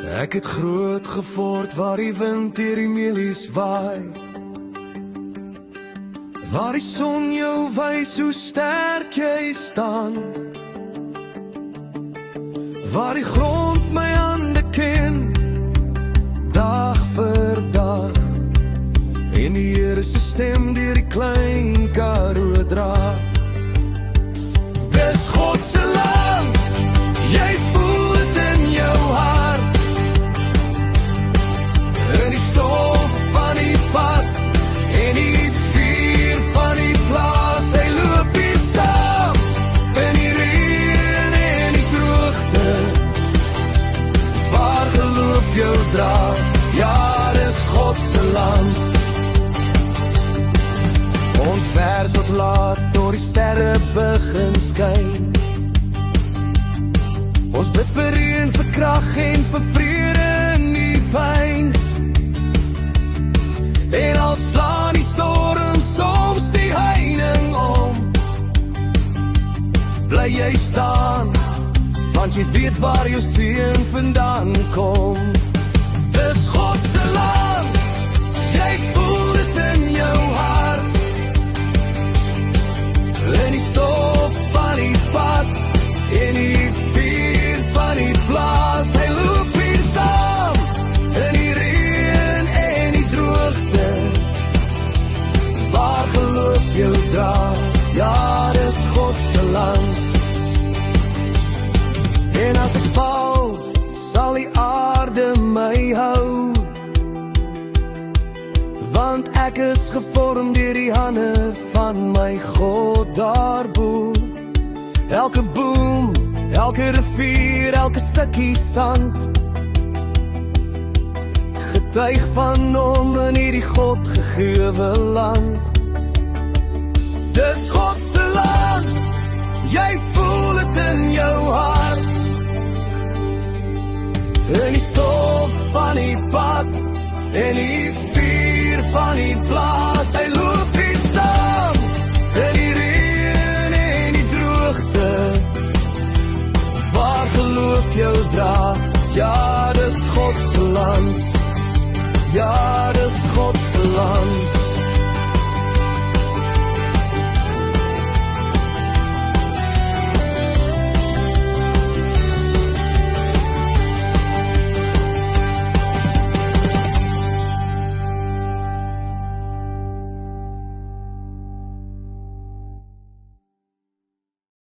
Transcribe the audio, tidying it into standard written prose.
Ek het groot geword waar die wind deur die meelies waai, waar die son jou wys hoe sterk jy staan, waar die grond my hande ken, dag vir dag, en die Here se stem deur die klein Karoo dra. Dis God se land, jy voel dit in jou hart, in die stof van die pad, en die vuur van die plaas. Hy loop hier saam, in die reën en die droogte, waar geloof jou dra. Ja, dis God se land. Ons werk tot laat, tot die sterre begin skyn. Ons bid vir reën, vir krag en vir vrede in die pyn. En al slaan die storm soms die heining om, bly jy staan, want jy weet waar jou seën vandaan kom. Dis God se land, jy voel dit in jou hart, in die stof van die pad, in die vuur van die plaas. Hy loop hier saam, in die reën en die droogte, waar geloof jou dra. Ja, dis God se land. En as ek val, sal die aarde my hou, want ek is gevorm deur die hande van my God daarbo. Elke boom, elke rivier, elke stukkie sand, getuig van hom in hierdie God gegewe land. Dis God se land, jy voel dit in jou hart, in die stof van die pad, en die vuur van die plaas. Hy loop hier saam, in die reën en die droogte, waar geloof jou dra. Ja, dis God se land. Ja, dis God se land.